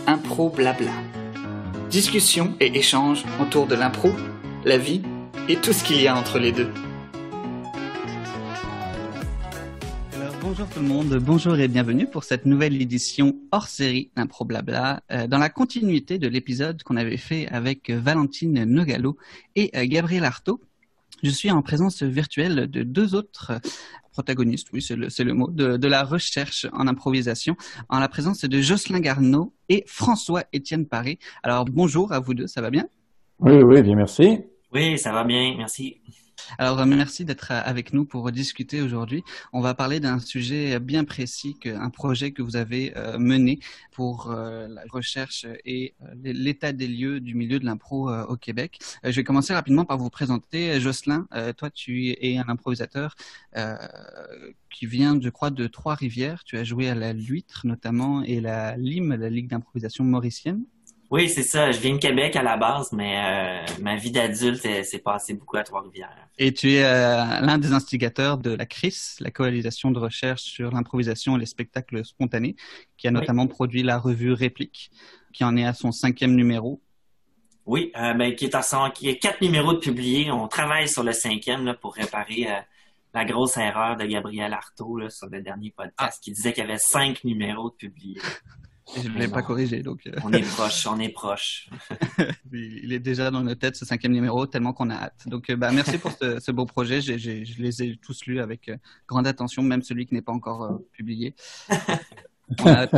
Impro Blabla. Discussion et échange autour de l'impro, la vie et tout ce qu'il y a entre les deux. Alors, bonjour tout le monde, bonjour et bienvenue pour cette nouvelle édition hors série d'Impro Blabla, dans la continuité de l'épisode qu'on avait fait avec Valentine Nogalo et Gabriel Artaud. Je suis en présence virtuelle de deux autres protagonistes, oui, c'est le mot, de la recherche en improvisation, en la présence de Jocelyn Garneau et François-Étienne Paré. Alors, bonjour à vous deux, ça va bien? Oui, bien, merci. Oui, ça va bien, merci. Alors, merci d'être avec nous pour discuter aujourd'hui. On va parler d'un sujet bien précis, un projet que vous avez mené pour la recherche et l'état des lieux du milieu de l'impro au Québec. Je vais commencer rapidement par vous présenter. Jocelyn, toi, tu es un improvisateur qui vient, je crois, de Trois-Rivières. Tu as joué à la L'Huître notamment et la LIM, la Ligue d'improvisation mauricienne. Oui, c'est ça. Je viens de Québec à la base, mais ma vie d'adulte s'est passée beaucoup à Trois-Rivières. Et tu es l'un des instigateurs de la CRIS, la coalition de recherche sur l'improvisation et les spectacles spontanés, qui a notamment produit la revue Réplique, qui en est à son 5e numéro. Oui, qui est qui a 4 numéros de publiés. On travaille sur le 5e là, pour réparer la grosse erreur de Gabriel Artaud là, sur le dernier podcast, qui disait qu'il y avait 5 numéros de publiés. Et je ne l'ai pas corrigé, donc... On est proche. Il est déjà dans nos têtes, ce 5e numéro, tellement qu'on a hâte. Donc, merci pour ce beau projet. Je les ai tous lus avec grande attention, même celui qui n'est pas encore publié. On a hâte.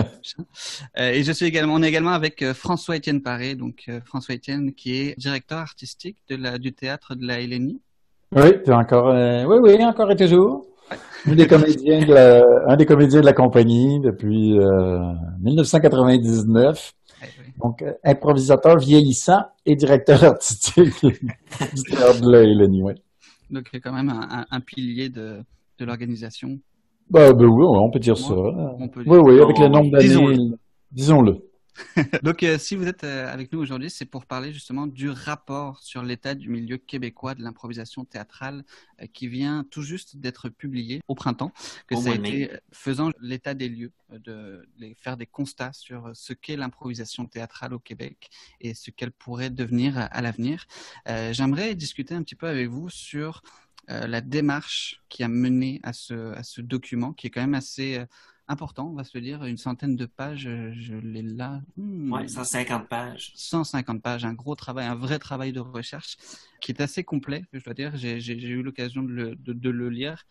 Et on est également avec François-Étienne Paré, donc François-Étienne qui est directeur artistique du théâtre de la LNI. Oui, encore et toujours. Un des comédiens de la compagnie depuis 1999. Oui. Donc, improvisateur vieillissant et directeur artistique du théâtre de la LNI, oui. Donc, il y a quand même un pilier de l'organisation. Ben oui, on peut dire ça. Oui, avec le nombre d'années, disons-le. Donc, si vous êtes avec nous aujourd'hui, c'est pour parler justement du rapport sur l'état du milieu québécois de l'improvisation théâtrale qui vient tout juste d'être publié au printemps, ça a été faisant l'état des lieux, faire des constats sur ce qu'est l'improvisation théâtrale au Québec et ce qu'elle pourrait devenir à l'avenir. J'aimerais discuter un petit peu avec vous sur la démarche qui a mené à ce document qui est quand même assez... important, on va se le dire, une centaine de pages, je l'ai là. Oui, 150 pages. 150 pages, un gros travail, un vrai travail de recherche qui est assez complet, je dois dire. J'ai eu l'occasion de le lire.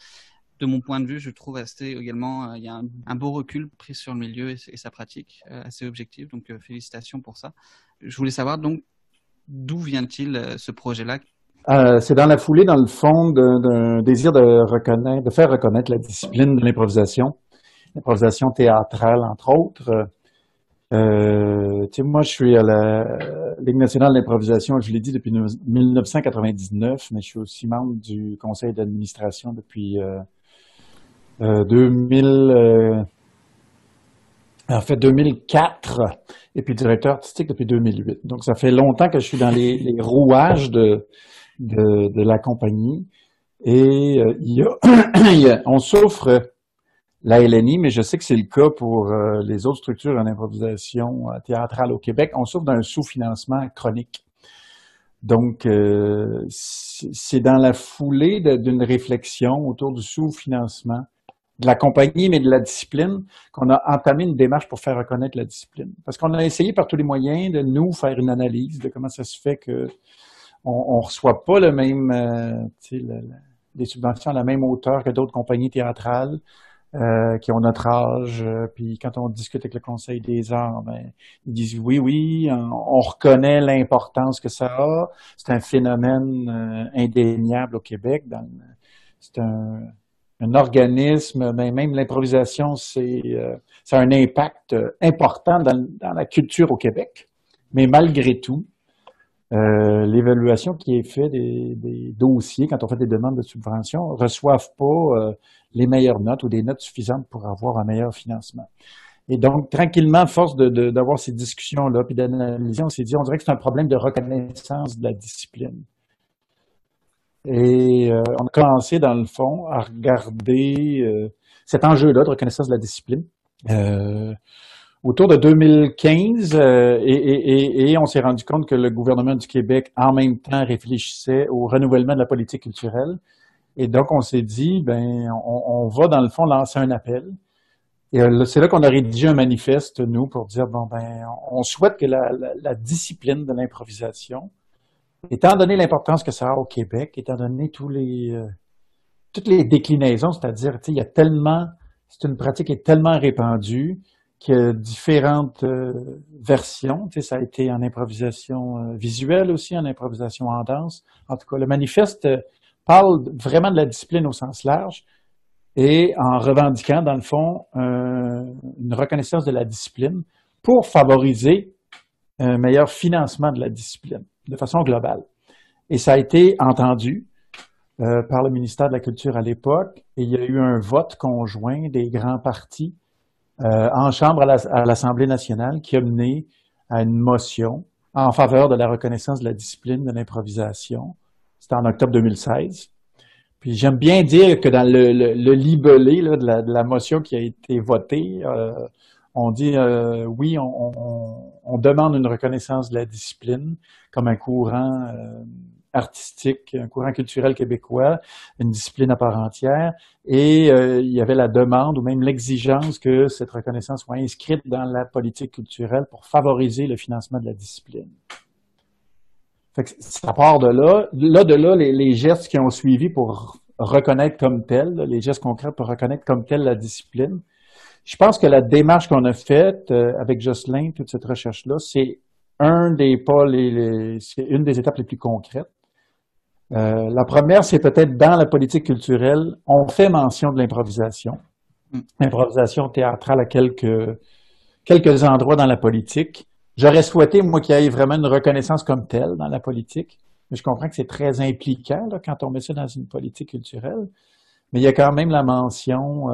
De mon point de vue, je trouve également, il y a un beau recul pris sur le milieu et sa pratique, assez objectif. Donc, félicitations pour ça. Je voulais savoir donc, d'où vient-il ce projet-là? C'est dans la foulée, dans le fond, d'un désir de faire reconnaître la discipline de l'improvisation théâtrale, entre autres. Moi, je suis à la Ligue nationale d'improvisation, je l'ai dit, depuis 1999, mais je suis aussi membre du conseil d'administration depuis 2004, et puis directeur artistique depuis 2008. Donc, ça fait longtemps que je suis dans les rouages de la compagnie. Et on souffre... la LNI, mais je sais que c'est le cas pour les autres structures en improvisation théâtrale au Québec. On souffre d'un sous-financement chronique. Donc, c'est dans la foulée d'une réflexion autour du sous-financement de la compagnie, mais de la discipline, qu'on a entamé une démarche pour faire reconnaître la discipline. Parce qu'on a essayé par tous les moyens de nous faire une analyse de comment ça se fait que on reçoit pas le même, les subventions à la même hauteur que d'autres compagnies théâtrales. Qui ont notre âge, puis quand on discute avec le Conseil des arts, ils disent oui, on reconnaît l'importance que ça a. C'est un phénomène indéniable au Québec. C'est un organisme, même l'improvisation, ça a un impact important dans la culture au Québec. Mais malgré tout, l'évaluation qui est faite des dossiers, quand on fait des demandes de subvention, ne reçoivent pas les meilleures notes ou des notes suffisantes pour avoir un meilleur financement. Et donc, tranquillement, à force d'avoir ces discussions-là, puis d'analyser, on s'est dit, on dirait que c'est un problème de reconnaissance de la discipline. Et on a commencé, dans le fond, à regarder cet enjeu-là de reconnaissance de la discipline. Autour de 2015, et on s'est rendu compte que le gouvernement du Québec, en même temps, réfléchissait au renouvellement de la politique culturelle. Et donc, on s'est dit, on va, dans le fond, lancer un appel. Et c'est là qu'on a rédigé un manifeste, nous, pour dire, on souhaite que la discipline de l'improvisation, étant donné l'importance que ça a au Québec, étant donné toutes les déclinaisons, c'est-à-dire, il y a tellement, c'est une pratique qui est tellement répandue qu'il y a différentes versions. Ça a été en improvisation visuelle aussi, en improvisation en danse. En tout cas, le manifeste parle vraiment de la discipline au sens large et en revendiquant, dans le fond, une reconnaissance de la discipline pour favoriser un meilleur financement de la discipline de façon globale. Et ça a été entendu par le ministère de la Culture à l'époque et il y a eu un vote conjoint des grands partis en chambre à l'Assemblée nationale qui a mené à une motion en faveur de la reconnaissance de la discipline de l'improvisation. C'était en octobre 2016. Puis j'aime bien dire que dans le libellé là, de la motion qui a été votée, on dit oui, on demande une reconnaissance de la discipline comme un courant artistique, un courant culturel québécois, une discipline à part entière, et il y avait la demande ou même l'exigence que cette reconnaissance soit inscrite dans la politique culturelle pour favoriser le financement de la discipline. Fait que ça part de là. De là, les gestes qui ont suivi pour reconnaître comme tel, les gestes concrets pour reconnaître comme tel la discipline. Je pense que la démarche qu'on a faite avec Jocelyn, toute cette recherche-là, c'est un des pas, c'est une des étapes les plus concrètes. La première, c'est peut-être dans la politique culturelle, on fait mention de l'improvisation. L'improvisation théâtrale à quelques endroits dans la politique. J'aurais souhaité, moi, qu'il y ait vraiment une reconnaissance comme telle dans la politique. Mais je comprends que c'est très impliquant là, quand on met ça dans une politique culturelle. Mais il y a quand même la mention,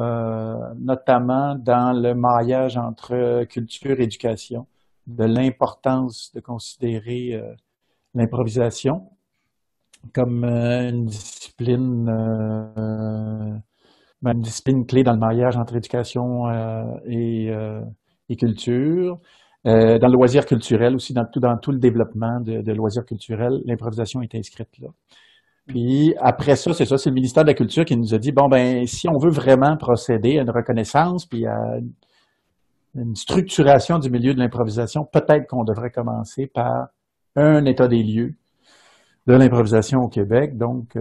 notamment dans le maillage entre culture et éducation, de l'importance de considérer l'improvisation comme une discipline clé dans le mariage entre éducation et culture. Dans le loisir culturel aussi, dans tout le développement de loisirs culturels, l'improvisation est inscrite là. Puis après ça, c'est le ministère de la Culture qui nous a dit, si on veut vraiment procéder à une reconnaissance puis à une structuration du milieu de l'improvisation, peut-être qu'on devrait commencer par un état des lieux de l'improvisation au Québec. Donc,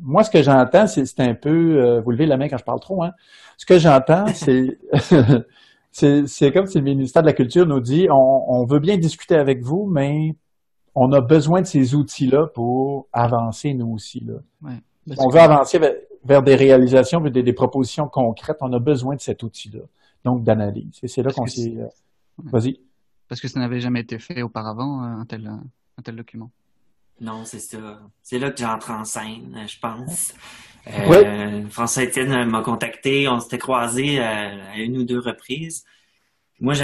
moi, ce que j'entends, c'est un peu, vous levez la main quand je parle trop, hein. Ce que j'entends, c'est c'est comme si le ministère de la Culture nous dit, on veut bien discuter avec vous, mais on a besoin de ces outils-là pour avancer, nous aussi. Là. Ouais, on veut avancer vers des réalisations, vers des propositions concrètes. On a besoin de cet outil-là, donc d'analyse. Et c'est là qu'on s'est... Vas-y. Parce que ça n'avait jamais été fait auparavant, un tel document. Non, c'est ça. C'est là que j'entre en scène, je pense. Oui. François-Étienne m'a contacté, on s'était croisés à une ou deux reprises. Moi,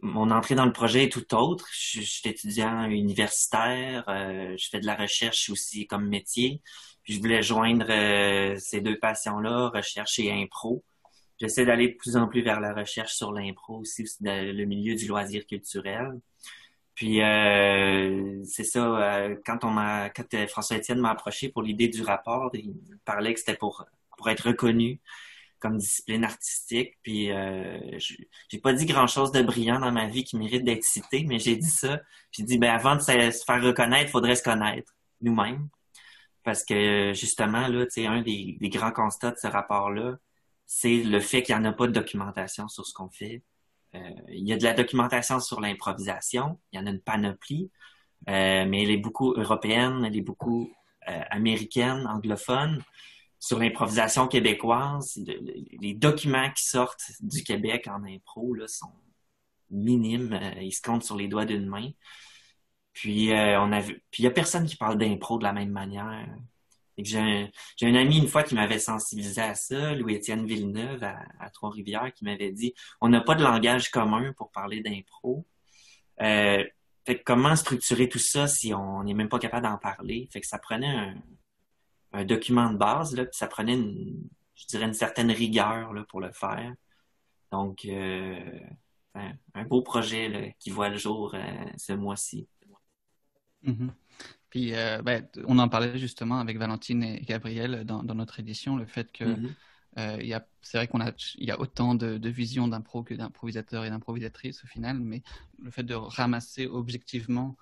mon entrée dans le projet est tout autre. Je suis étudiant universitaire, je fais de la recherche aussi comme métier. Puis je voulais joindre ces deux passions-là, recherche et impro. J'essaie d'aller de plus en plus vers la recherche sur l'impro aussi dans le milieu du loisir culturel. Puis c'est ça, quand François-Étienne m'a approché pour l'idée du rapport, il parlait que c'était pour être reconnu comme discipline artistique. Puis j'ai pas dit grand-chose de brillant dans ma vie qui mérite d'être cité, mais j'ai dit ça. Puis j'ai dit, avant de se faire reconnaître, il faudrait se connaître nous-mêmes. Parce que justement, là, tu sais, un des grands constats de ce rapport-là, c'est le fait qu'il n'y en a pas de documentation sur ce qu'on fait. Il y a de la documentation sur l'improvisation, il y en a une panoplie, mais elle est beaucoup européenne, elle est beaucoup américaine, anglophone. Sur l'improvisation québécoise, les documents qui sortent du Québec en impro là, sont minimes, ils se comptent sur les doigts d'une main. Puis il y a personne qui parle d'impro de la même manière. J'ai un ami une fois qui m'avait sensibilisé à ça, Louis-Étienne Villeneuve à Trois-Rivières, qui m'avait dit on n'a pas de langage commun pour parler d'impro. Fait que comment structurer tout ça si on n'est même pas capable d'en parler? Fait que ça prenait un document de base, là, puis ça prenait je dirais une certaine rigueur là, pour le faire. Donc, un beau projet là, qui voit le jour ce mois-ci. Mhm. Puis, on en parlait justement avec Valentine et Gabriel dans notre édition, le fait que c'est vrai il y a autant de visions d'impro que d'improvisateurs et d'improvisatrices au final, mais le fait de ramasser objectivement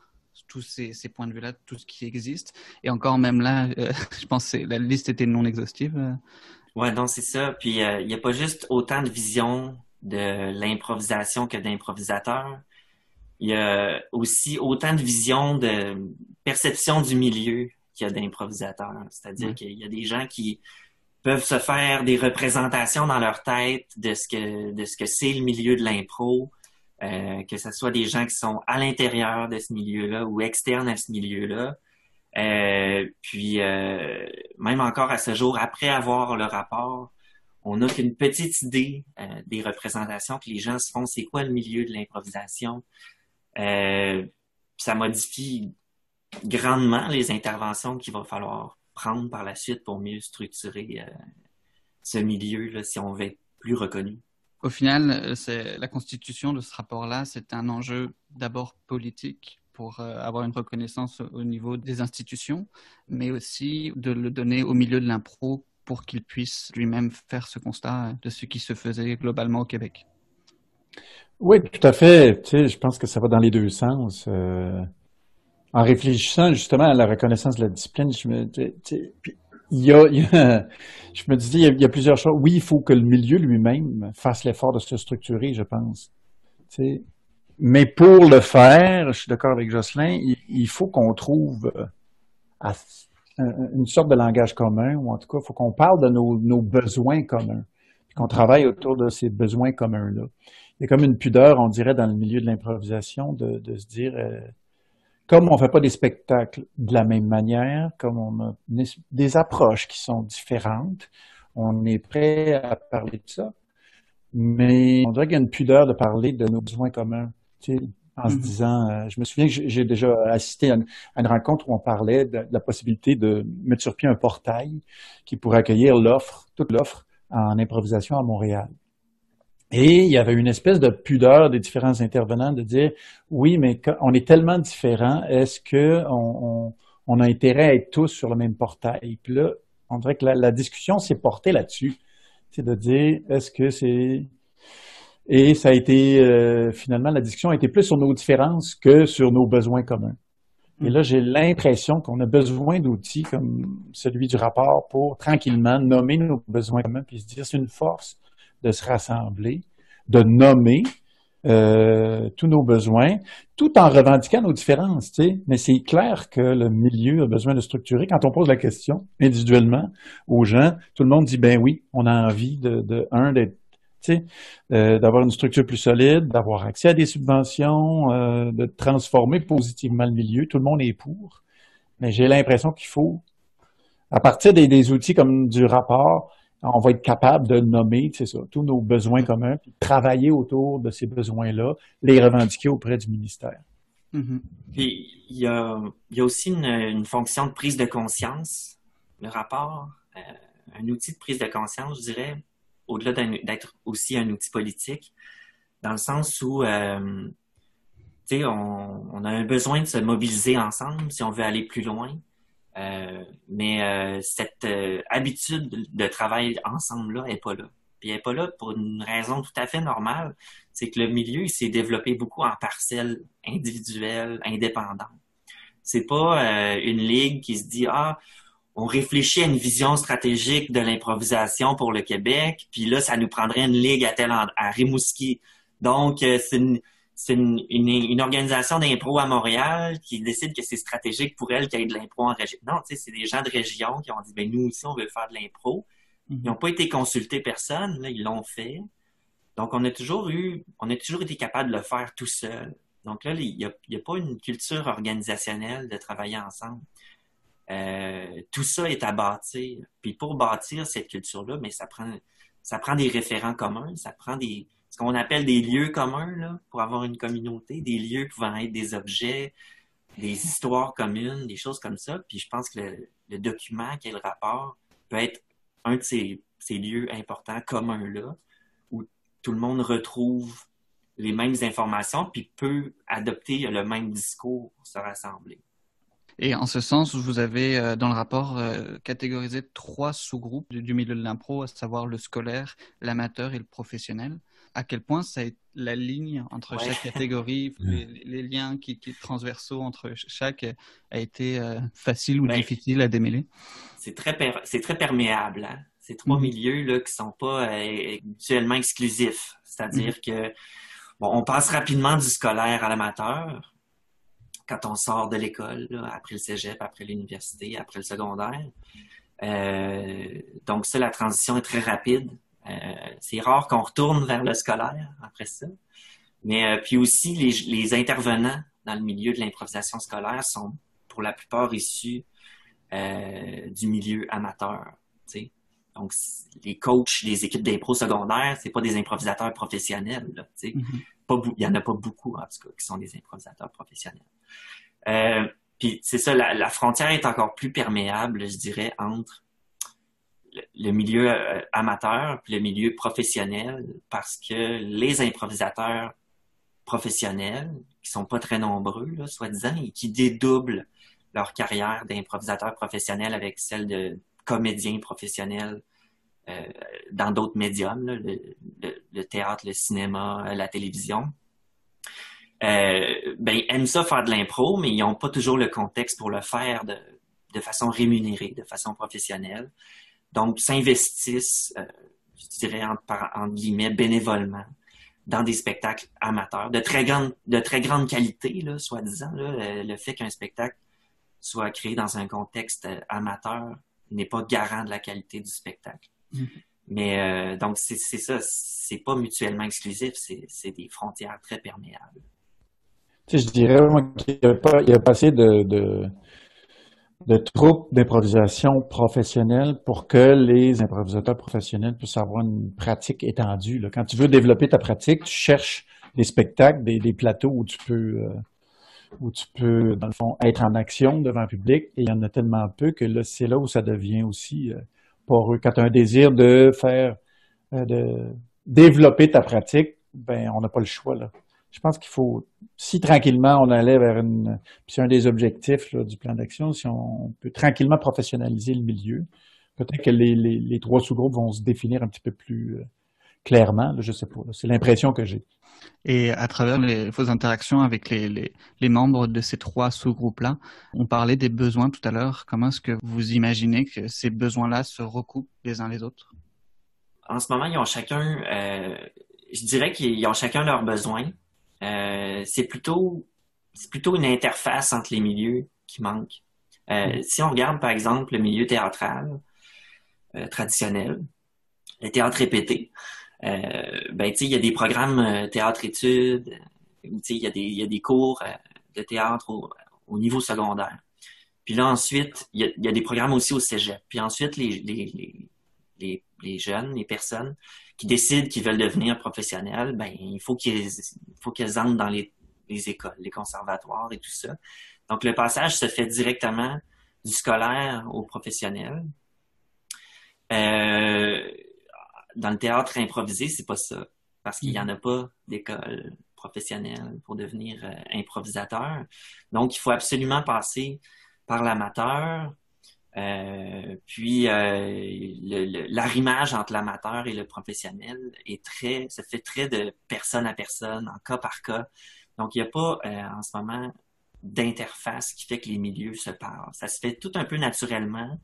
tous ces points de vue-là, tout ce qui existe, et encore même là, je pense que la liste était non exhaustive. Ouais, donc c'est ça. Puis il n'y a pas juste autant de visions de l'improvisation que d'improvisateurs. Il y a aussi autant de visions de perception du milieu qu'il y a d'improvisateurs. C'est-à-dire qu'il y a des gens qui peuvent se faire des représentations dans leur tête de ce que c'est le milieu de l'impro, que ce soit des gens qui sont à l'intérieur de ce milieu-là ou externes à ce milieu-là. Puis même encore à ce jour, après avoir le rapport, on n'a qu'une petite idée des représentations que les gens se font. C'est quoi le milieu de l'improvisation? Ça modifie grandement les interventions qu'il va falloir prendre par la suite pour mieux structurer ce milieu là, si on veut être plus reconnu. Au final, c'est la constitution de ce rapport-là, c'est un enjeu d'abord politique pour avoir une reconnaissance au niveau des institutions, mais aussi de le donner au milieu de l'impro pour qu'il puisse lui-même faire ce constat de ce qui se faisait globalement au Québec. Oui, tout à fait. Tu sais, je pense que ça va dans les deux sens. En réfléchissant justement à la reconnaissance de la discipline, je me disais, il y a plusieurs choses. Oui, il faut que le milieu lui-même fasse l'effort de se structurer, je pense. Tu sais. Mais pour le faire, je suis d'accord avec Jocelyn, il faut qu'on trouve une sorte de langage commun, ou en tout cas, il faut qu'on parle de nos besoins communs, puis qu'on travaille autour de ces besoins communs-là. Il y a comme une pudeur, on dirait, dans le milieu de l'improvisation, de se dire, comme on ne fait pas des spectacles de la même manière, comme on a des approches qui sont différentes, on est prêt à parler de ça, mais on dirait qu'il y a une pudeur de parler de nos besoins communs, tu sais, en se disant, je me souviens que j'ai déjà assisté à une rencontre où on parlait de la possibilité de mettre sur pied un portail qui pourrait accueillir toute l'offre en improvisation à Montréal. Et il y avait une espèce de pudeur des différents intervenants de dire, oui, mais on est tellement différents, est-ce que on a intérêt à être tous sur le même portail? Puis là, on dirait que la discussion s'est portée là-dessus. C'est de dire, est-ce que c'est... Et ça a été, finalement, la discussion a été plus sur nos différences que sur nos besoins communs. Et là, j'ai l'impression qu'on a besoin d'outils comme celui du rapport pour tranquillement nommer nos besoins communs puis se dire, c'est une force de se rassembler, de nommer tous nos besoins, tout en revendiquant nos différences, tu sais. Mais c'est clair que le milieu a besoin de structurer. Quand on pose la question individuellement aux gens, tout le monde dit, ben oui, on a envie d'être, tu sais, d'avoir une structure plus solide, d'avoir accès à des subventions, de transformer positivement le milieu. Tout le monde est pour. Mais j'ai l'impression qu'il faut, à partir des outils comme du rapport, on va être capable de nommer, c'est ça, tous nos besoins communs, puis travailler autour de ces besoins-là, les revendiquer auprès du ministère. Mm-hmm. Puis il y a aussi une fonction de prise de conscience, le rapport, un outil de prise de conscience, je dirais, au-delà d'être aussi un outil politique, dans le sens où tu sais, on a un besoin de se mobiliser ensemble si on veut aller plus loin. Mais cette habitude de travail ensemble-là n'est pas là. Puis elle n'est pas là pour une raison tout à fait normale, c'est que le milieu il s'est développé beaucoup en parcelles individuelles, indépendantes. C'est pas une ligue qui se dit on réfléchit à une vision stratégique de l'improvisation pour le Québec, puis là ça nous prendrait une ligue à Rimouski. Donc c'est une organisation d'impro à Montréal qui décide que c'est stratégique pour elle qu'il y ait de l'impro en région. Non, tu sais, c'est des gens de région qui ont dit, ben nous aussi, on veut faire de l'impro. Ils n'ont pas été consultés personne, là, ils l'ont fait. Donc, on a toujours été capable de le faire tout seul. Donc là, il y a pas une culture organisationnelle de travailler ensemble. Tout ça est à bâtir. Puis pour bâtir cette culture-là, mais ça prend des référents communs, ça prend des ce qu'on appelle des lieux communs là, pour avoir une communauté, des lieux pouvant être des objets, des histoires communes, des choses comme ça. Puis je pense que le document, qui est le rapport, peut être un de ces lieux importants communs-là, où tout le monde retrouve les mêmes informations, puis peut adopter le même discours pour se rassembler. Et en ce sens, vous avez dans le rapport catégorisé 3 sous-groupes du milieu de l'impro, à savoir le scolaire, l'amateur et le professionnel. À quel point la ligne entre chaque catégorie, les liens qui transversaux entre chaque a été facile ou difficile à démêler? C'est très perméable. Hein? Ces 3 milieux là, qui sont pas mutuellement exclusifs. C'est-à-dire que on passe rapidement du scolaire à l'amateur quand on sort de l'école, là, après le cégep, après l'université, après le secondaire. Donc ça, la transition est très rapide. C'est rare qu'on retourne vers le scolaire après ça. Mais puis aussi, les intervenants dans le milieu de l'improvisation scolaire sont pour la plupart issus du milieu amateur. T'sais. Donc, les coachs des équipes d'impro secondaire, c'est pas des improvisateurs professionnels. Là, il y en a pas beaucoup, en tout cas, qui sont des improvisateurs professionnels. Puis c'est ça, la frontière est encore plus perméable, je dirais, entre le milieu amateur et le milieu professionnel, parce que les improvisateurs professionnels, qui sont pas très nombreux, là, soi-disant, et qui dédoublent leur carrière d'improvisateur professionnel avec celle de comédien professionnel dans d'autres médiums, là, le théâtre, le cinéma, la télévision, aiment ça faire de l'impro, mais ils n'ont pas toujours le contexte pour le faire de façon rémunérée, de façon professionnelle. Donc, s'investissent, je dirais, entre guillemets, bénévolement, dans des spectacles amateurs, de très grande qualité, là, soi-disant. Là, le fait qu'un spectacle soit créé dans un contexte amateur n'est pas garant de la qualité du spectacle. Mais donc, c'est ça, c'est pas mutuellement exclusif, c'est des frontières très perméables. Tu sais, je dirais qu'il n'y a pas assez de troupes d'improvisation professionnelle pour que les improvisateurs professionnels puissent avoir une pratique étendue. Là. Quand tu veux développer ta pratique, tu cherches des spectacles, des plateaux où tu peux, dans le fond, être en action devant le public. Et il y en a tellement peu que là, c'est là où ça devient aussi poreux. Quand tu as un désir de développer ta pratique, ben on n'a pas le choix, là. Je pense qu'il faut, si tranquillement on allait vers puis c'est un des objectifs là, du plan d'action, si on peut tranquillement professionnaliser le milieu, peut-être que les 3 sous-groupes vont se définir un petit peu plus clairement, là, je sais pas, là, c'est l'impression que j'ai. Et à travers vos interactions avec les membres de ces 3 sous-groupes-là, on parlait des besoins tout à l'heure. Comment est-ce que vous imaginez que ces besoins-là se recoupent les uns les autres? En ce moment, ils ont chacun, je dirais qu'ils ont chacun leurs besoins. C'est plutôt une interface entre les milieux qui manque. Si on regarde, par exemple, le milieu théâtral traditionnel, le théâtre répété, il y a des programmes théâtre-études, il y a des cours de théâtre au niveau secondaire. Puis là, ensuite, il y a des programmes aussi au cégep. Puis ensuite, les jeunes, les personnes qui décident qu'ils veulent devenir professionnels, il faut qu'elles entrent dans les écoles, les conservatoires et tout ça. Donc, le passage se fait directement du scolaire au professionnel. Dans le théâtre improvisé, c'est pas ça. Parce qu'il y en a pas d'école professionnelle pour devenir improvisateur. Donc, il faut absolument passer par l'amateur. Puis l'arrimage entre l'amateur et le professionnel se fait très de personne à personne, en cas par cas. Donc, il n'y a pas en ce moment d'interface qui fait que les milieux se parlent. Ça se fait tout un peu naturellement,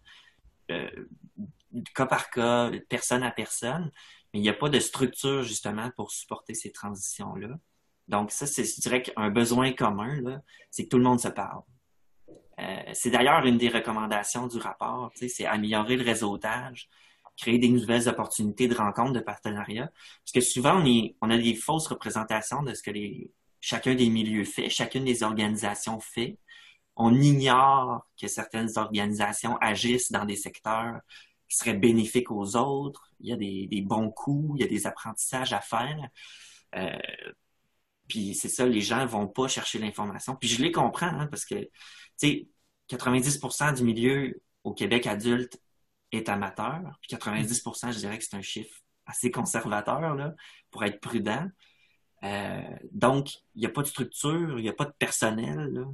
cas par cas, personne à personne, mais il n'y a pas de structure justement pour supporter ces transitions-là. Donc ça, je dirais qu'un besoin commun, là, c'est que tout le monde se parle. C'est d'ailleurs une des recommandations du rapport, c'est améliorer le réseautage, créer des nouvelles opportunités de rencontres, de partenariats. Parce que souvent, on a des fausses représentations de ce que chacun des milieux fait, chacune des organisations fait. On ignore que certaines organisations agissent dans des secteurs qui serait bénéfique aux autres. Il y a des bons coups, il y a des apprentissages à faire. Puis c'est ça, les gens vont pas chercher l'information. Puis je les comprends, hein, parce que, tu sais, 90% du milieu au Québec adulte est amateur. Puis 90%, je dirais que c'est un chiffre assez conservateur, là, pour être prudent. Donc, il n'y a pas de structure, il n'y a pas de personnel là,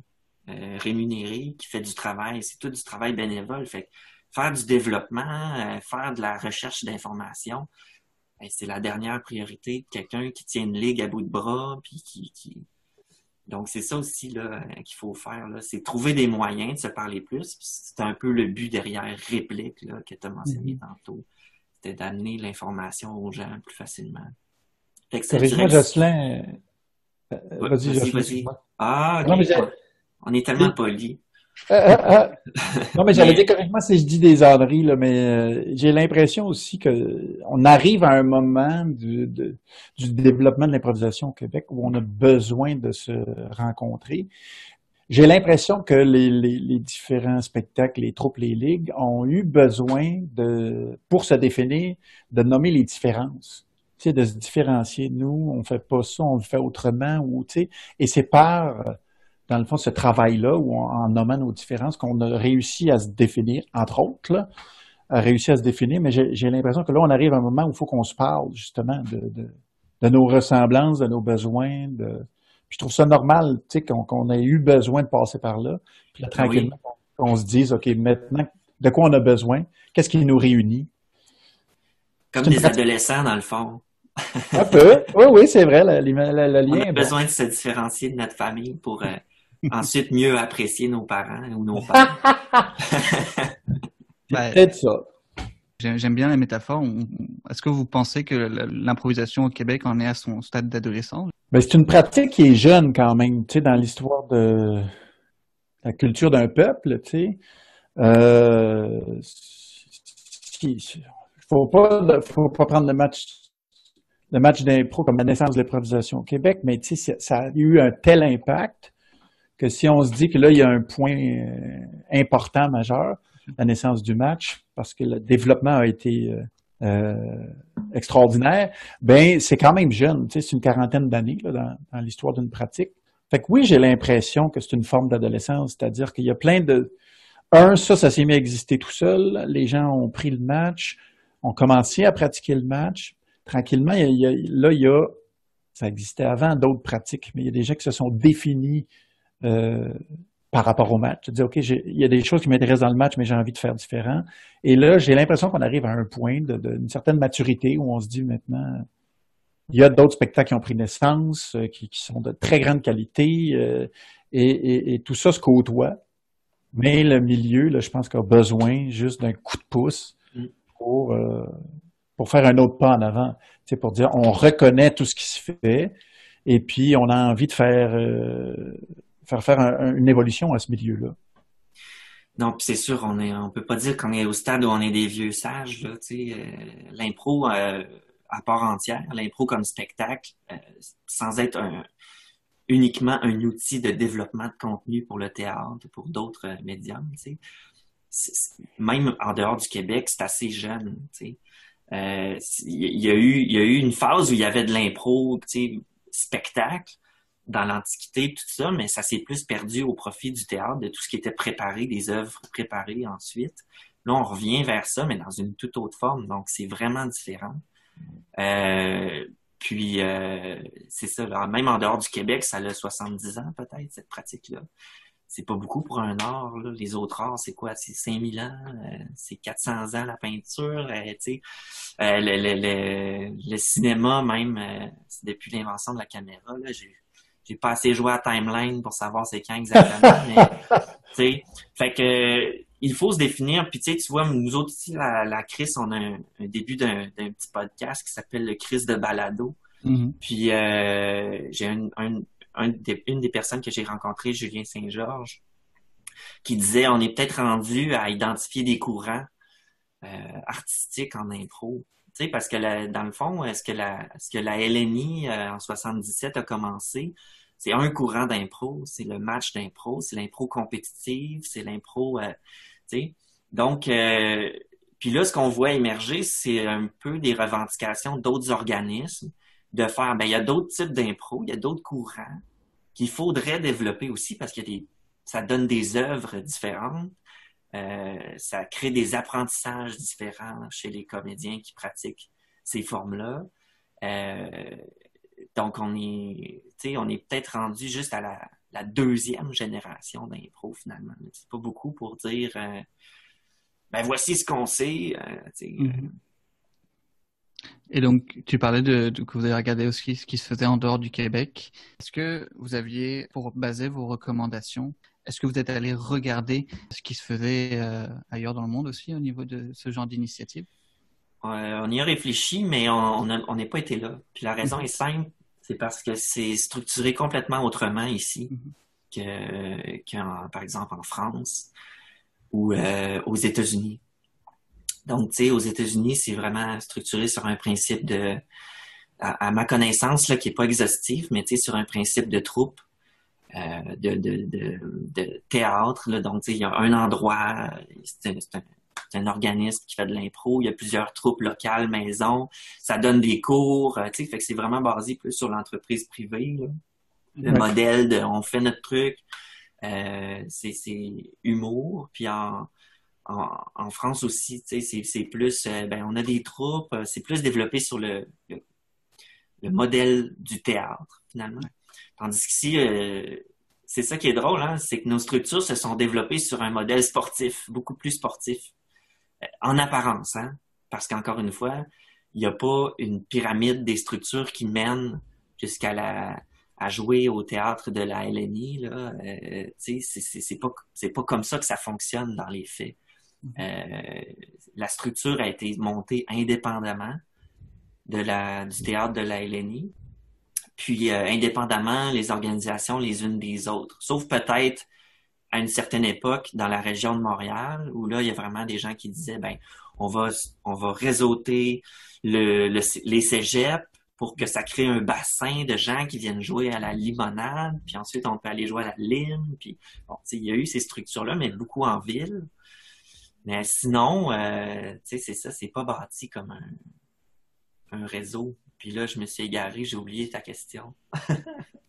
rémunéré qui fait du travail. C'est tout du travail bénévole. Fait que faire du développement, faire de la recherche d'informations, c'est la dernière priorité de quelqu'un qui tient une ligue à bout de bras. Puis Donc, c'est ça aussi là, qu'il faut faire. Là. C'est trouver des moyens de se parler plus. Puis c'est un peu le but derrière Réplique là, que tu as mentionné tantôt. C'était d'amener l'information aux gens plus facilement. Corrige-moi, Jocelyn. Vas-y, Jocelyn. Vas-y. Ah, okay. Non, on est tellement polis. Non, mais j'allais dire correctement si je dis des âneries, là, mais j'ai l'impression aussi qu'on arrive à un moment du développement de l'improvisation au Québec où on a besoin de se rencontrer. J'ai l'impression que les différents spectacles, les troupes, les ligues ont eu besoin pour se définir, de nommer les différences. Tu sais, de se différencier. Nous, on fait pas ça, on le fait autrement, ou tu sais, et c'est dans le fond, ce travail-là, où en nommant nos différences, qu'on a réussi à se définir, entre autres, là, a réussi à se définir, mais j'ai l'impression que là, on arrive à un moment où il faut qu'on se parle, justement, de nos ressemblances, de nos besoins. Puis je trouve ça normal, tu sais, qu'on ait eu besoin de passer par là. Puis là, tranquillement, qu'on se dise, OK, maintenant, de quoi on a besoin? Qu'est-ce qui nous réunit? Comme des adolescents, dans le fond. Un peu. Oui, c'est vrai, le lien. On a besoin de se différencier de notre famille pour ensuite mieux apprécier nos parents ou nos parents. Peut-être ça. J'aime bien la métaphore. Est-ce que vous pensez que l'improvisation au Québec en est à son stade d'adolescence? Ben, c'est une pratique qui est jeune quand même, tu sais, dans l'histoire de la culture d'un peuple, tu sais. Faut pas prendre le match d'impro comme la naissance de l'improvisation au Québec, mais tu sais, ça a eu un tel impact que si on se dit que là, il y a un point important, majeur, la naissance du match, parce que le développement a été extraordinaire, ben c'est quand même jeune, tu sais, c'est une quarantaine d'années là, dans l'histoire d'une pratique. Fait que oui, j'ai l'impression que c'est une forme d'adolescence, c'est-à-dire qu'il y a plein de... ça s'est mis à exister tout seul, les gens ont pris le match, ont commencé à pratiquer le match. Tranquillement, ça existait avant d'autres pratiques, mais il y a des gens qui se sont définis par rapport au match. Dire, OK, il y a des choses qui m'intéressent dans le match, mais j'ai envie de faire différent. Et là, j'ai l'impression qu'on arrive à un point d'une certaine maturité où on se dit maintenant, il y a d'autres spectacles qui ont pris naissance, qui sont de très grande qualité, et tout ça se côtoie. Mais le milieu, là, je pense qu'il a besoin juste d'un coup de pouce pour faire un autre pas en avant. C'est pour dire, on reconnaît tout ce qui se fait, et puis on a envie de faire une évolution à ce milieu-là. Non, puis c'est sûr, on peut pas dire qu'on est au stade où on est des vieux sages, là, tu sais, l'impro à part entière, l'impro comme spectacle, sans être uniquement un outil de développement de contenu pour le théâtre, pour d'autres médiums, tu sais. Même en dehors du Québec, c'est assez jeune, tu sais. Il y a eu une phase où il y avait de l'impro, tu sais, spectacle, dans l'Antiquité, tout ça, mais ça s'est plus perdu au profit du théâtre, de tout ce qui était préparé, des œuvres préparées ensuite. Là, on revient vers ça, mais dans une toute autre forme, donc c'est vraiment différent. Puis, c'est ça, là, même en dehors du Québec, ça a 70 ans peut-être, cette pratique-là. C'est pas beaucoup pour un art, là. Les autres arts, c'est quoi? C'est 5000 ans, c'est 400 ans la peinture, tu sais. Le cinéma, même, c'est depuis l'invention de la caméra, là, j'ai pas assez joué à Timeline pour savoir c'est quand exactement, mais tu sais, fait que il faut se définir. Puis tu vois, nous autres ici, la Chris, on a un début d'un petit podcast qui s'appelle le Chris de Balado. Mm-hmm. Puis j'ai une des personnes que j'ai rencontrées, Julien Saint-Georges, qui disait on est peut-être rendu à identifier des courants artistiques en impro. Tu sais, parce que dans le fond, ce que la LNI en 77 a commencé, c'est un courant d'impro, c'est le match d'impro, c'est l'impro compétitive, c'est l'impro, tu sais. Donc, Puis là, ce qu'on voit émerger, c'est un peu des revendications d'autres organismes de faire, ben il y a d'autres types d'impro, il y a d'autres courants qu'il faudrait développer aussi parce qu'il y a ça donne des œuvres différentes, ça crée des apprentissages différents chez les comédiens qui pratiquent ces formes-là. Donc, on est peut-être rendu juste à la deuxième génération d'impro, finalement. C'est pas beaucoup pour dire, ben voici ce qu'on sait. Et donc, tu parlais que vous avez regardé aussi ce qui se faisait en dehors du Québec. Est-ce que vous aviez, pour baser vos recommandations, est-ce que vous êtes allé regarder ce qui se faisait ailleurs dans le monde aussi au niveau de ce genre d'initiative? On y a réfléchi, mais on n'est pas été là. Puis la raison est simple, c'est parce que c'est structuré complètement autrement ici par exemple en France ou aux États-Unis. Donc, tu sais, aux États-Unis, c'est vraiment structuré sur un principe à ma connaissance, là, qui est pas exhaustif, mais tu sais, sur un principe de troupe, de théâtre, là. Donc, tu sais, il y a un endroit, c'est un organisme qui fait de l'impro, il y a plusieurs troupes locales, maisons, ça donne des cours, tu sais, fait que c'est vraiment basé plus sur l'entreprise privée, là. Le modèle de on fait notre truc, c'est humour, puis en France aussi, tu sais, c'est plus, on a des troupes, c'est plus développé sur le modèle du théâtre, finalement. Tandis qu'ici, c'est ça qui est drôle, hein, c'est que nos structures se sont développées sur un modèle sportif, beaucoup plus sportif, en apparence, hein, parce qu'encore une fois, il n'y a pas une pyramide des structures qui mène à jouer au théâtre de la LNI, là. Tu sais, c'est pas comme ça que ça fonctionne dans les faits. La structure a été montée indépendamment du théâtre de la LNI, puis indépendamment les organisations les unes des autres, sauf peut-être à une certaine époque dans la région de Montréal, où là il y a vraiment des gens qui disaient on va réseauter les cégeps pour que ça crée un bassin de gens qui viennent jouer à la limonade, puis ensuite on peut aller jouer à la lime, puis bon, tu sais, il y a eu ces structures-là, mais beaucoup en ville. Mais sinon, tu sais, c'est ça, c'est pas bâti comme un réseau. Puis là, je me suis égaré, j'ai oublié ta question.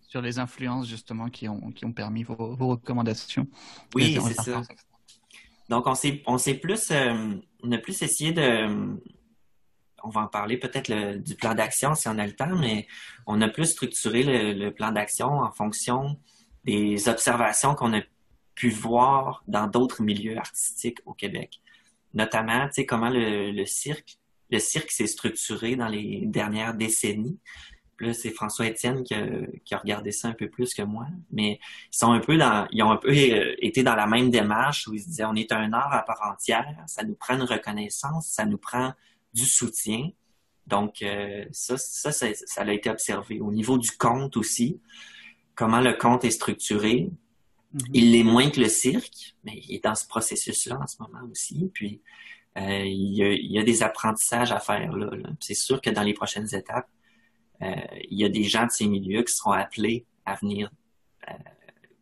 Sur les influences, justement, qui ont permis vos recommandations. Oui, c'est ça. Donc, on a plus essayé on va en parler peut-être du plan d'action si on a le temps, mais on a plus structuré le plan d'action en fonction des observations qu'on a pu voir dans d'autres milieux artistiques au Québec. Notamment, tu sais, comment le cirque s'est structuré dans les dernières décennies. Puis là, c'est François Étienne qui a regardé ça un peu plus que moi. Mais ils ont un peu été dans la même démarche où ils se disaient, on est un art à part entière, ça nous prend une reconnaissance, ça nous prend du soutien. Donc, ça a été observé. Au niveau du conte aussi, comment le conte est structuré. Il l'est moins que le cirque, mais il est dans ce processus-là en ce moment aussi. Puis, il y a des apprentissages à faire là. C'est sûr que dans les prochaines étapes, il y a des gens de ces milieux qui seront appelés à venir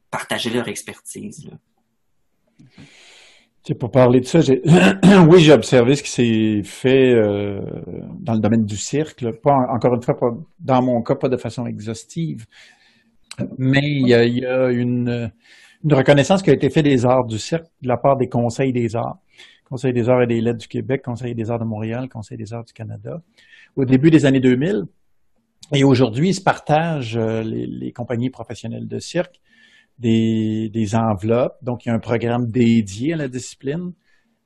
partager leur expertise, là. Tu sais, pour parler de ça, oui, j'ai observé ce qui s'est fait dans le domaine du cirque. Là. Encore une fois, dans mon cas, pas de façon exhaustive. Mais il y a une reconnaissance qui a été faite des arts du cirque de la part des conseils des arts. Conseil des arts et des lettres du Québec, Conseil des arts de Montréal, Conseil des arts du Canada. Au début des années 2000, et aujourd'hui, ils se partagent, les compagnies professionnelles de cirque, des enveloppes. Donc, il y a un programme dédié à la discipline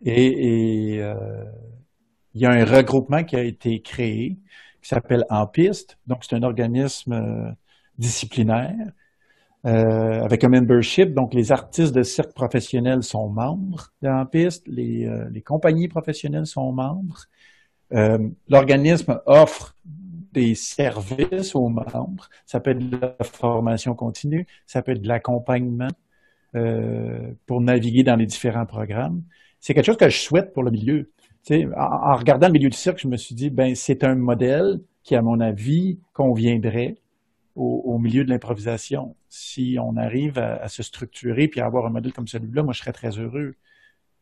et il y a un regroupement qui a été créé qui s'appelle En Piste. Donc, c'est un organisme disciplinaire avec un membership. Donc, les artistes de cirque professionnels sont membres d'En Piste, les compagnies professionnelles sont membres. L'organisme offre des services aux membres. Ça peut être de la formation continue, ça peut être de l'accompagnement pour naviguer dans les différents programmes. C'est quelque chose que je souhaite pour le milieu. Tu sais, en regardant le milieu du cirque, je me suis dit, c'est un modèle qui, à mon avis, conviendrait au milieu de l'improvisation. Si on arrive à se structurer puis à avoir un modèle comme celui-là, moi, je serais très heureux.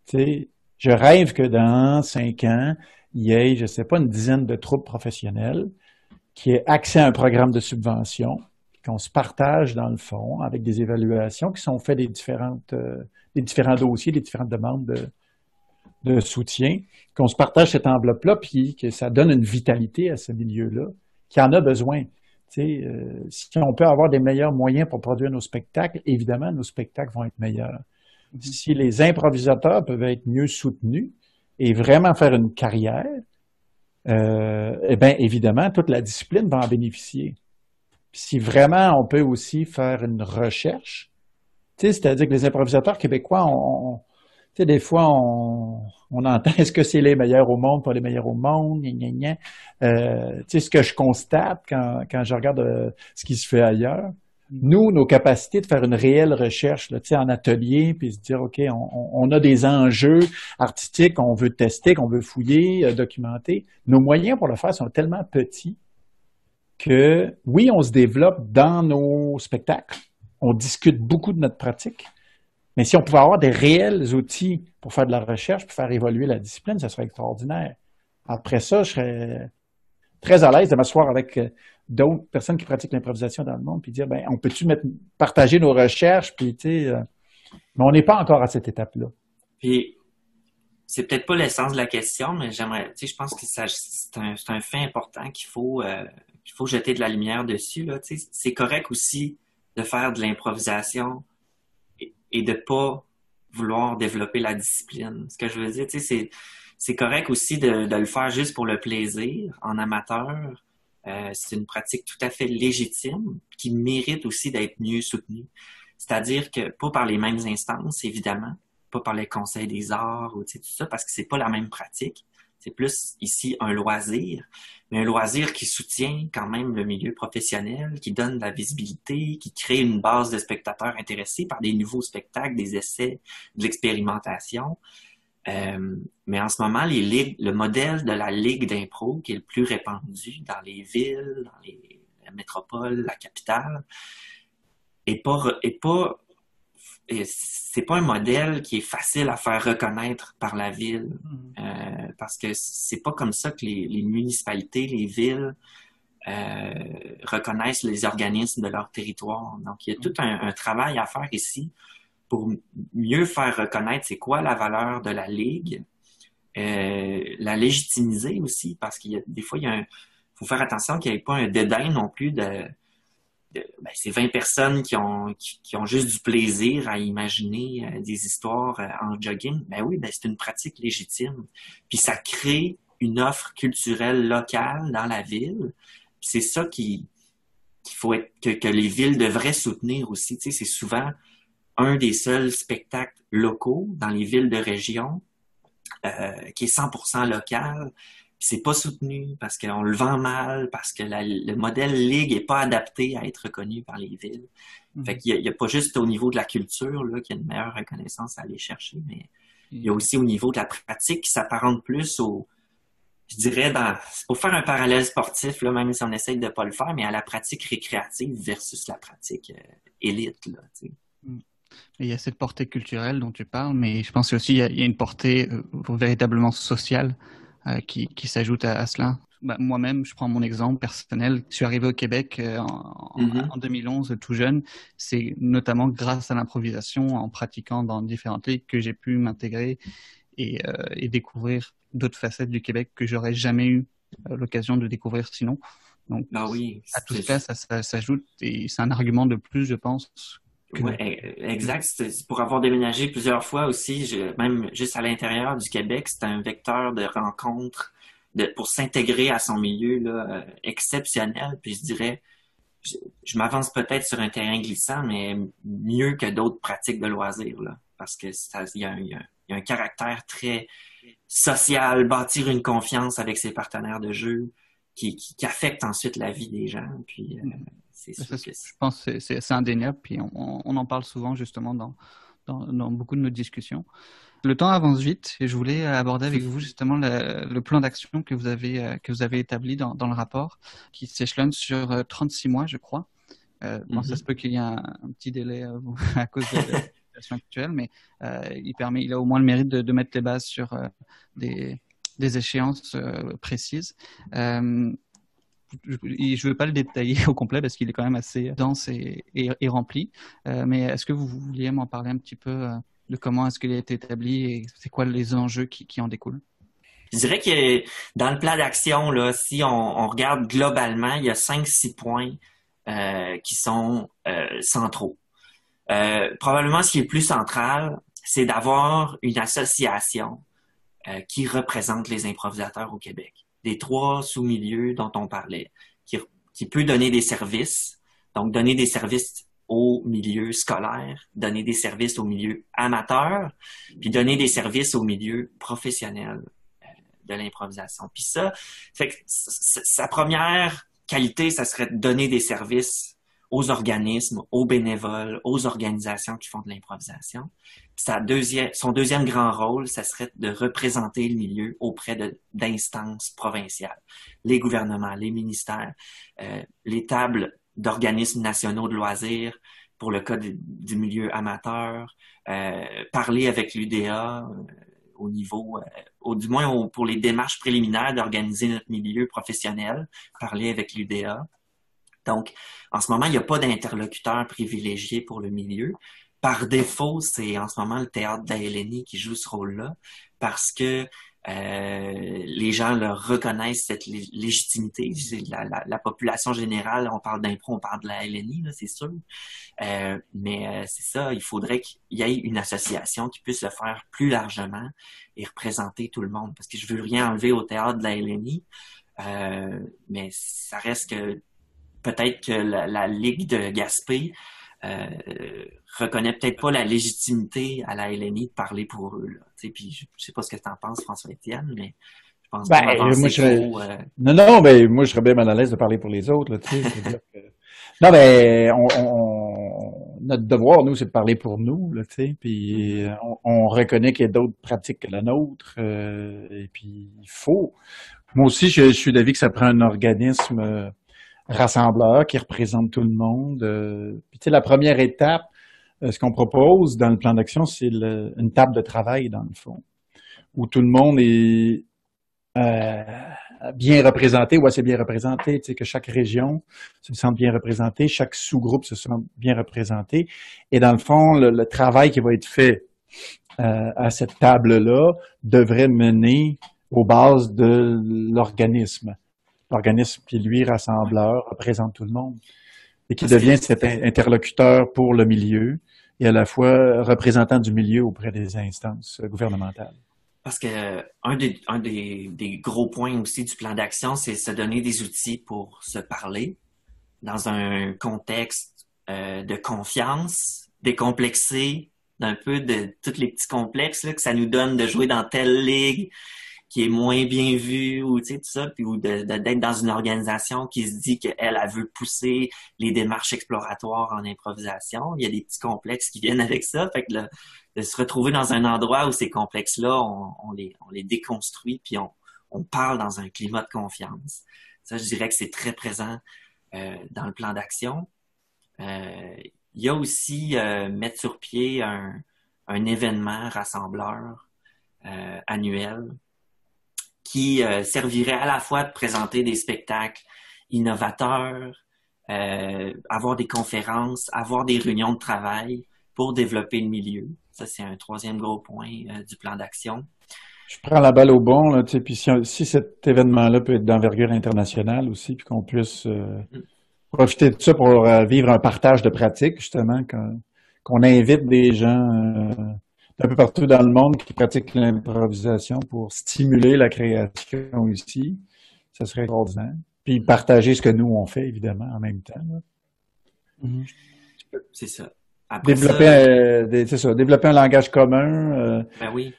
Tu sais, Je rêve que dans 5 ans, il y ait, je ne sais pas, une dizaine de troupes professionnelles qui aient accès à un programme de subvention, qu'on se partage dans le fond avec des évaluations qui sont faites des différents dossiers, des différentes demandes de soutien, qu'on se partage cette enveloppe-là, puis que ça donne une vitalité à ce milieu-là, qui en a besoin. Si on peut avoir des meilleurs moyens pour produire nos spectacles, évidemment, nos spectacles vont être meilleurs. Si les improvisateurs peuvent être mieux soutenus et vraiment faire une carrière, eh bien, évidemment, toute la discipline va en bénéficier. Puis si vraiment on peut aussi faire une recherche, c'est-à-dire que les improvisateurs québécois, des fois, on entend est-ce que c'est les meilleurs au monde, pas les meilleurs au monde, gna, gna, gna. Ce que je constate quand je regarde ce qui se fait ailleurs, nous, nos capacités de faire une réelle recherche là, en atelier, puis se dire, OK, on a des enjeux artistiques qu'on veut tester, qu'on veut fouiller, documenter. Nos moyens pour le faire sont tellement petits que, oui, on se développe dans nos spectacles, on discute beaucoup de notre pratique, mais si on pouvait avoir des réels outils pour faire de la recherche, pour faire évoluer la discipline, ça serait extraordinaire. Après ça, je serais très à l'aise de m'asseoir avec d'autres personnes qui pratiquent l'improvisation dans le monde, puis dire, ben, on peut-tu partager nos recherches, puis mais on n'est pas encore à cette étape-là. Puis, c'est peut-être pas l'essence de la question, mais je pense que c'est un fait important qu'il faut jeter de la lumière dessus, là. C'est correct aussi de faire de l'improvisation et de pas vouloir développer la discipline. Ce que je veux dire, c'est correct aussi de le faire juste pour le plaisir, en amateur. C'est une pratique tout à fait légitime qui mérite aussi d'être mieux soutenue. C'est-à-dire que pas par les mêmes instances, évidemment, pas par les conseils des arts ou tout ça, parce que c'est pas la même pratique. C'est plus ici un loisir, mais un loisir qui soutient quand même le milieu professionnel, qui donne de la visibilité, qui crée une base de spectateurs intéressés par des nouveaux spectacles, des essais, de l'expérimentation. Mais en ce moment, le modèle de la ligue d'impro, qui est le plus répandu dans les villes, dans la métropole, la capitale, c'est pas un modèle qui est facile à faire reconnaître par la ville, parce que c'est pas comme ça que les municipalités, les villes reconnaissent les organismes de leur territoire. Donc, il y a tout un travail à faire ici pour mieux faire reconnaître c'est quoi la valeur de la Ligue, la légitimiser aussi, parce qu'il y a des fois, faut faire attention qu'il n'y ait pas un dédain non plus ces 20 personnes qui ont juste du plaisir à imaginer des histoires en jogging. Ben oui, c'est une pratique légitime. Puis ça crée une offre culturelle locale dans la ville. Puis c'est ça qu'il faut que les villes devraient soutenir aussi. Tu sais, c'est souvent un des seuls spectacles locaux dans les villes de région qui est 100% local. C'est pas soutenu parce qu'on le vend mal, parce que le modèle Ligue est pas adapté à être reconnu par les villes. Fait qu'il y a pas juste au niveau de la culture là qu'il y a une meilleure reconnaissance à aller chercher, mais il y a aussi au niveau de la pratique qui s'apparente plus je dirais pour faire un parallèle sportif là, même si on essaye de pas le faire, mais à la pratique récréative versus la pratique élite là. Tu sais. Il y a cette portée culturelle dont tu parles, mais je pense aussi qu'il y a une portée véritablement sociale qui s'ajoute à cela. Moi-même, je prends mon exemple personnel. Je suis arrivé au Québec en 2011, tout jeune. C'est notamment grâce à l'improvisation, en pratiquant dans différentes ligues, que j'ai pu m'intégrer et découvrir d'autres facettes du Québec que j'aurais jamais eu l'occasion de découvrir sinon. Donc, à tout cela, ça s'ajoute et c'est un argument de plus, je pense. Oui, exact. Pour avoir déménagé plusieurs fois aussi, même juste à l'intérieur du Québec, c'est un vecteur de rencontre pour s'intégrer à son milieu là, exceptionnel. Puis je dirais, je m'avance peut-être sur un terrain glissant, mais mieux que d'autres pratiques de loisirs, là, parce que il y a un caractère très social, bâtir une confiance avec ses partenaires de jeu qui affecte ensuite la vie des gens. Puis je pense que c'est indéniable, puis on en parle souvent justement dans beaucoup de nos discussions. Le temps avance vite et je voulais aborder avec vous justement le plan d'action que vous avez établi dans le rapport, qui s'échelonne sur 36 mois, je crois. Ça se peut qu'il y ait un petit délai à cause situation actuelle, mais il a au moins le mérite de mettre les bases sur des échéances précises. Je ne veux pas le détailler au complet parce qu'il est quand même assez dense et rempli. Mais est-ce que vous vouliez m'en parler un petit peu de comment est-ce qu'il a été établi et c'est quoi les enjeux qui en découlent? Je dirais que dans le plan d'action, là, si on regarde globalement, il y a 5-6 points qui sont centraux. Probablement, ce qui est plus central, c'est d'avoir une association qui représente les improvisateurs au Québec. Des 3 sous-milieux dont on parlait, qui peut donner des services, donc donner des services au milieu scolaire, donner des services au milieu amateur, puis donner des services au milieu professionnel de l'improvisation. Puis ça, fait que sa première qualité, ça serait de donner des services aux organismes, aux bénévoles, aux organisations qui font de l'improvisation. Son deuxième grand rôle, ça serait de représenter le milieu auprès d'instances provinciales, les gouvernements, les ministères, les tables d'organismes nationaux de loisirs pour le cas du milieu amateur, parler avec l'UDA au niveau, du moins pour les démarches préliminaires d'organiser notre milieu professionnel, parler avec l'UDA. Donc, en ce moment, il n'y a pas d'interlocuteur privilégié pour le milieu. Par défaut, c'est en ce moment le théâtre de la LNI qui joue ce rôle-là parce que les gens leur reconnaissent cette légitimité. La population générale, on parle d'impro, on parle de la LNI, là, c'est sûr. Mais c'est ça, il faudrait qu'il y ait une association qui puisse le faire plus largement et représenter tout le monde. Parce que je veux rien enlever au théâtre de la LNI, mais ça reste que peut-être que la Ligue de Gaspé reconnaît peut-être pas la légitimité à la LNI de parler pour eux. Là. Puis je sais pas ce que tu en penses, François-Étienne, mais je pense moi, Non, mais moi, je serais bien mal à l'aise de parler pour les autres. Là, que... Non, mais notre devoir, nous, c'est de parler pour nous. Là, puis on reconnaît qu'il y a d'autres pratiques que la nôtre. Et puis, il faut... Moi aussi, je suis d'avis que ça prend un organisme... rassembleur qui représente tout le monde. Puis, tu sais, la première étape, ce qu'on propose dans le plan d'action, c'est une table de travail, dans le fond, où tout le monde est bien représenté, ou assez bien représenté, tu sais, que chaque région se sente bien représentée, chaque sous-groupe se sente bien représenté. Et dans le fond, le travail qui va être fait à cette table-là devrait mener aux bases de l'organisme. L'organisme qui, lui, rassembleur, représente tout le monde et qui devient cet interlocuteur pour le milieu et à la fois représentant du milieu auprès des instances gouvernementales. Parce que un des gros points aussi du plan d'action, c'est se donner des outils pour se parler dans un contexte de confiance, décomplexé, d'un peu de tous les petits complexes là, que ça nous donne de jouer dans telle ligue qui est moins bien vue, ou tu sais, tout ça, puis ou d'être dans une organisation qui se dit qu'elle veut pousser les démarches exploratoires en improvisation. Il y a des petits complexes qui viennent avec ça. Fait que de se retrouver dans un endroit où ces complexes-là, on les déconstruit, puis on parle dans un climat de confiance. Ça, je dirais que c'est très présent dans le plan d'action. Il y a aussi mettre sur pied un événement rassembleur annuel qui servirait à la fois de présenter des spectacles innovateurs, avoir des conférences, avoir des réunions de travail pour développer le milieu. Ça, c'est un troisième gros point du plan d'action. Je prends la balle au bon, là, tu sais, puis si cet événement-là peut être d'envergure internationale aussi, puis qu'on puisse profiter de ça pour vivre un partage de pratiques, justement, qu'on invite des gens d'un peu partout dans le monde qui pratiquent l'improvisation pour stimuler la création ici, ça serait extraordinaire. Puis partager ce que nous, on fait, évidemment, en même temps. Mm-hmm. C'est ça. Développer un langage commun. Ben oui.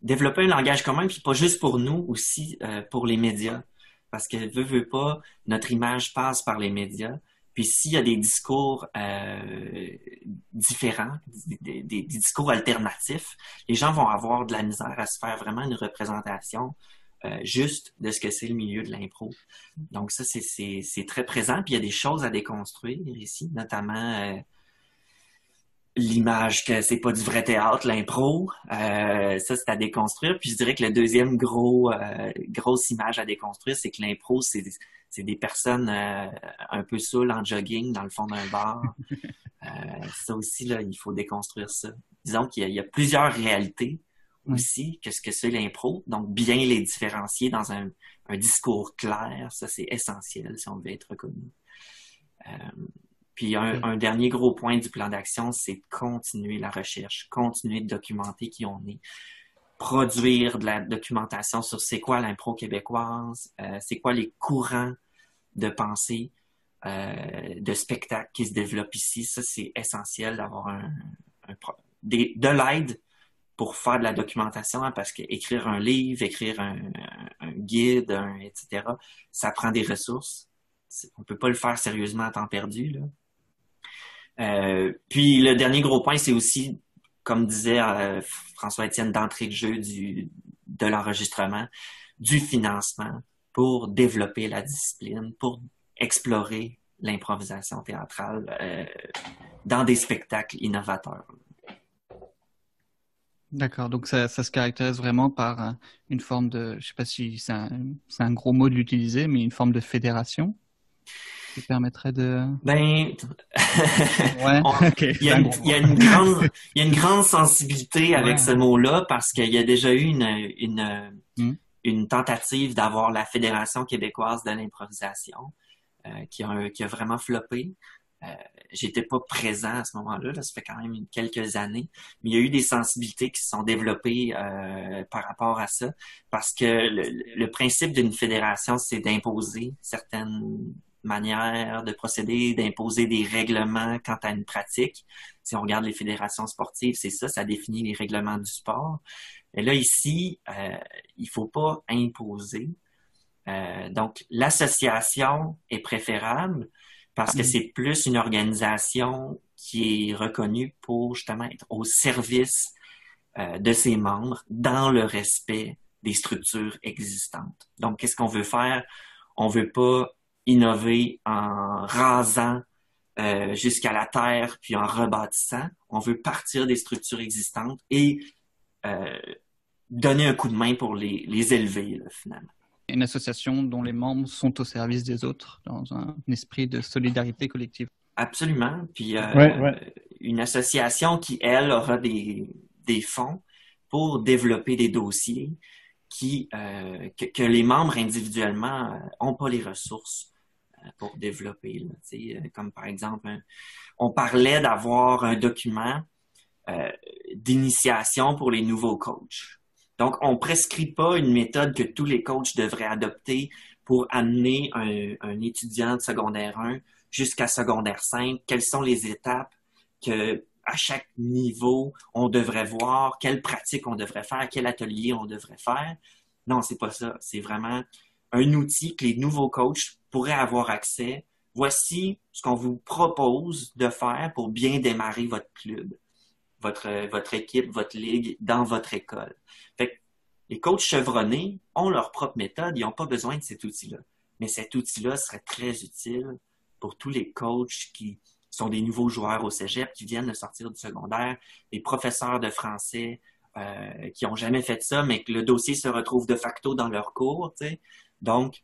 Développer un langage commun, puis pas juste pour nous, aussi pour les médias. Parce que, veut pas, notre image passe par les médias. Puis s'il y a des discours différents, des discours alternatifs, les gens vont avoir de la misère à se faire vraiment une représentation juste de ce que c'est le milieu de l'impro. Donc ça, c'est très présent. Puis il y a des choses à déconstruire ici, notamment l'image que c'est pas du vrai théâtre, l'impro. Ça, c'est à déconstruire. Puis je dirais que le deuxième grosse image à déconstruire, c'est que l'impro, c'est des personnes un peu saoules en jogging dans le fond d'un bar. Ça aussi, là, il faut déconstruire ça. Disons qu'il y a plusieurs réalités aussi que ce que c'est l'impro. Donc, bien les différencier dans un discours clair, ça, c'est essentiel si on veut être reconnu. Puis un dernier gros point du plan d'action, c'est de continuer la recherche, continuer de documenter qui on est, produire de la documentation sur c'est quoi l'impro québécoise, c'est quoi les courants de pensée, de spectacle qui se développent ici. Ça, c'est essentiel d'avoir de l'aide pour faire de la documentation, hein, parce que écrire un livre, écrire un guide, etc., ça prend des ressources. On peut pas le faire sérieusement à temps perdu, là. Puis le dernier gros point, c'est aussi, comme disait François-Étienne d'entrée de jeu de l'enregistrement, du financement pour développer la discipline, pour explorer l'improvisation théâtrale dans des spectacles innovateurs. D'accord, donc ça se caractérise vraiment par une forme de, je sais pas si c'est un gros mot de l'utiliser, mais une forme de fédération qui permettrait de... Ouais, okay. Il y a une grande sensibilité avec ce mot-là parce qu'il y a déjà eu une tentative d'avoir la Fédération québécoise de l'improvisation qui a vraiment floppé. J'étais pas présent à ce moment-là, ça fait quand même quelques années, mais il y a eu des sensibilités qui se sont développées par rapport à ça, parce que le principe d'une fédération, c'est d'imposer certaines manières de procéder, d'imposer des règlements quant à une pratique. Si on regarde les fédérations sportives, c'est ça définit les règlements du sport. Et là, ici, il faut pas imposer. Donc, l'association est préférable, parce que c'est plus une organisation qui est reconnue pour justement être au service de ses membres dans le respect des structures existantes. Donc, qu'est-ce qu'on veut faire? On veut pas innover en rasant jusqu'à la terre puis en rebâtissant. On veut partir des structures existantes et donner un coup de main pour les élever, là, finalement. Une association dont les membres sont au service des autres, dans un esprit de solidarité collective. Absolument. Puis une association qui, elle, aura des fonds pour développer des dossiers que les membres individuellement n'ont pas les ressources pour développer. Là, comme par exemple, on parlait d'avoir un document d'initiation pour les nouveaux coachs. Donc, on prescrit pas une méthode que tous les coachs devraient adopter pour amener un étudiant de secondaire 1 jusqu'à secondaire 5. Quelles sont les étapes que à chaque niveau on devrait voir, quelles pratiques on devrait faire, quel atelier on devrait faire. Non, c'est pas ça. C'est vraiment un outil que les nouveaux coachs pourraient avoir accès. Voici ce qu'on vous propose de faire pour bien démarrer votre club, votre équipe, votre ligue dans votre école. Fait que les coachs chevronnés ont leur propre méthode, ils n'ont pas besoin de cet outil-là. Mais cet outil-là serait très utile pour tous les coachs qui sont des nouveaux joueurs au cégep, qui viennent de sortir du secondaire, les professeurs de français qui n'ont jamais fait ça, mais que le dossier se retrouve de facto dans leur cours. T'sais. Donc,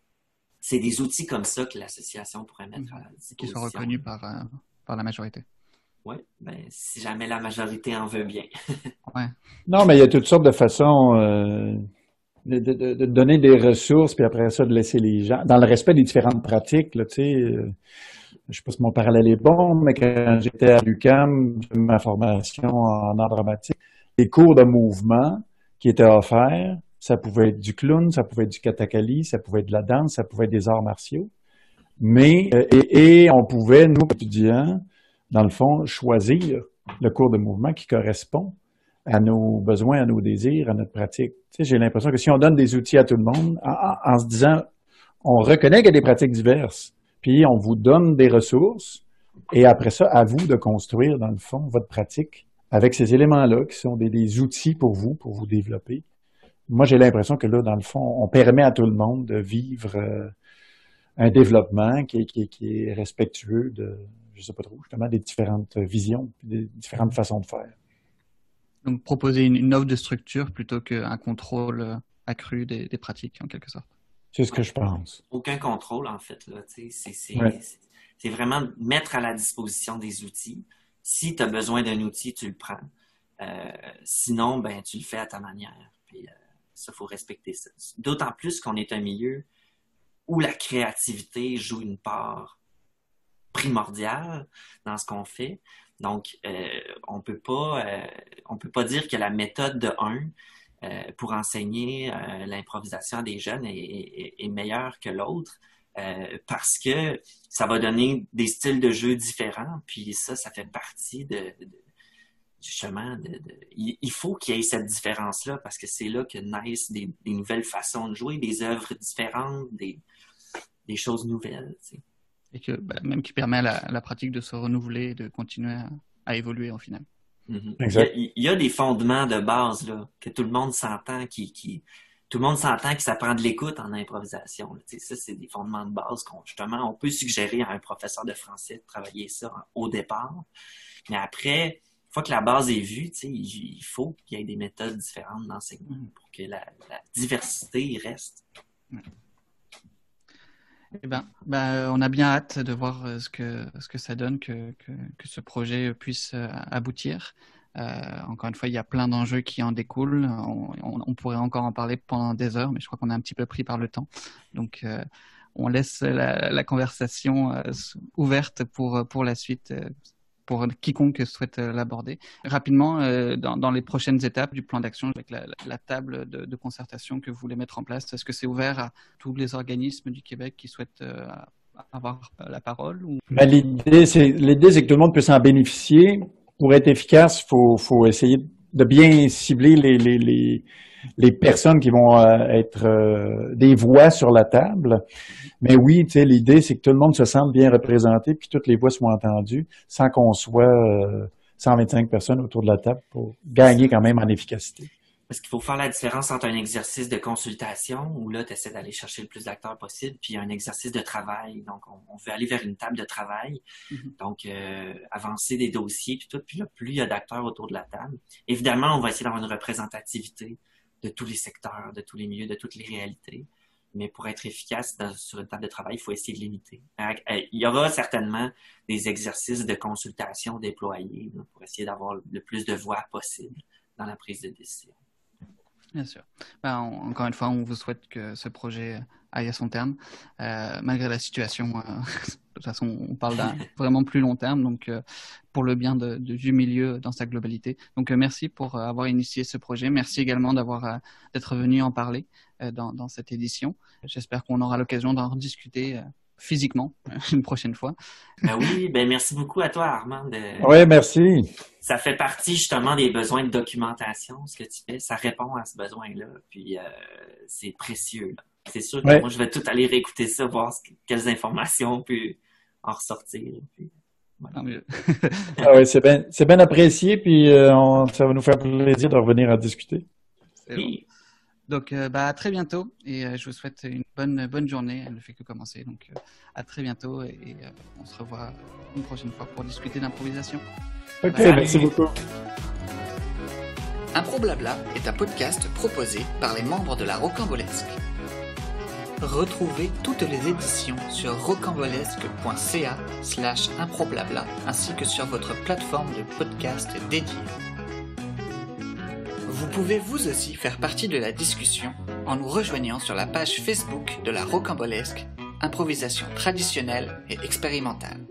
c'est des outils comme ça que l'association pourrait mettre à disposition. Qui sont reconnus par la majorité. Oui, si jamais la majorité en veut bien. Non, mais il y a toutes sortes de façons de donner des ressources, puis après ça, de laisser les gens, dans le respect des différentes pratiques, là, tu sais, je sais pas si mon parallèle est bon, mais quand j'étais à l'UQAM, ma formation en art dramatique, les cours de mouvement qui étaient offerts, ça pouvait être du clown, ça pouvait être du katakali, ça pouvait être de la danse, ça pouvait être des arts martiaux, mais, et on pouvait, nous, étudiants, dans le fond, choisir le cours de mouvement qui correspond à nos besoins, à nos désirs, à notre pratique. Tu sais, j'ai l'impression que si on donne des outils à tout le monde, en se disant, on reconnaît qu'il y a des pratiques diverses, puis on vous donne des ressources, et après ça, à vous de construire, dans le fond, votre pratique avec ces éléments-là qui sont des outils pour vous développer. Moi, j'ai l'impression que là, dans le fond, on permet à tout le monde de vivre un développement qui est respectueux de je sais pas trop, justement, des différentes visions, des différentes façons de faire. Donc, proposer une offre de structure plutôt qu'un contrôle accru des pratiques, en quelque sorte. C'est ce que je pense. Aucun contrôle, en fait. Là, Ouais. c'est vraiment mettre à la disposition des outils. Si tu as besoin d'un outil, tu le prends. Sinon, ben, tu le fais à ta manière. Puis, ça, il faut respecter ça. D'autant plus qu'on est un milieu où la créativité joue une part primordiale dans ce qu'on fait. Donc, on peut pas dire que la méthode de 1 pour enseigner l'improvisation à des jeunes est meilleure que l'autre parce que ça va donner des styles de jeu différents. Puis ça fait partie justement il faut qu'il y ait cette différence-là parce que c'est là que naissent des nouvelles façons de jouer, des œuvres différentes, des choses nouvelles. Tu sais. Et que même qui permet à la pratique de se renouveler et de continuer à évoluer au final. Mm-hmm. Exact. Il y a des fondements de base là, que tout le monde s'entend tout le monde s'entend que ça prend de l'écoute en improvisation. Tu sais, ça, c'est des fondements de base justement, on peut suggérer à un professeur de français de travailler ça au départ. Mais après, une fois que la base est vue, tu sais, il faut qu'il y ait des méthodes différentes d'enseignement pour que la diversité reste. Eh ben, on a bien hâte de voir ce que ça donne, que ce projet puisse aboutir. Encore une fois, il y a plein d'enjeux qui en découlent. On pourrait encore en parler pendant des heures, mais je crois qu'on est un petit peu pris par le temps. Donc, on laisse la conversation ouverte pour la suite, pour quiconque souhaite l'aborder. Rapidement, dans les prochaines étapes du plan d'action, avec la table de concertation que vous voulez mettre en place, est-ce que c'est ouvert à tous les organismes du Québec qui souhaitent avoir la parole ou... L'idée, c'est que tout le monde puisse en bénéficier. Pour être efficace, faut essayer de bien cibler les personnes qui vont être des voix sur la table. Mais oui, tu sais, l'idée, c'est que tout le monde se sente bien représenté puis que toutes les voix soient entendues sans qu'on soit 125 personnes autour de la table pour gagner quand même en efficacité. Parce qu'il faut faire la différence entre un exercice de consultation où là, tu essaies d'aller chercher le plus d'acteurs possible, puis un exercice de travail. Donc, on veut aller vers une table de travail. Mm-hmm. Donc, avancer des dossiers, puis tout. Puis là, plus il y a d'acteurs autour de la table. Évidemment, on va essayer d'avoir une représentativité de tous les secteurs, de tous les milieux, de toutes les réalités. Mais pour être efficace sur une table de travail, il faut essayer de limiter. Il y aura certainement des exercices de consultation déployés là, pour essayer d'avoir le plus de voix possible dans la prise de décision. Bien sûr. Encore une fois, on vous souhaite que ce projet aille à son terme, malgré la situation. De toute façon, on parle d'un vraiment plus long terme, donc pour le bien du milieu dans sa globalité. Donc, merci pour avoir initié ce projet. Merci également d'être venu en parler dans cette édition. J'espère qu'on aura l'occasion d'en rediscuter physiquement une prochaine fois. Oui, merci beaucoup à toi, Armand. Oui, merci. Ça fait partie justement des besoins de documentation, ce que tu fais. Ça répond à ce besoin-là, puis c'est précieux. Là. C'est sûr que moi, je vais tout aller réécouter ça, voir quelles informations on peut en ressortir. Puis, Tant mieux. Oui, c'est bien apprécié, puis ça va nous faire plaisir de revenir en discuter. Oui. Donc, à très bientôt et je vous souhaite une bonne journée. Elle ne fait que commencer. Donc, à très bientôt et on se revoit une prochaine fois pour discuter d'improvisation. Ok, merci beaucoup. Improblabla est un podcast proposé par les membres de la Rocambolesque. Retrouvez toutes les éditions sur rocambolesque.ca/improblabla ainsi que sur votre plateforme de podcast dédiée. Vous pouvez vous aussi faire partie de la discussion en nous rejoignant sur la page Facebook de la Rocambolesque, improvisation traditionnelle et expérimentale.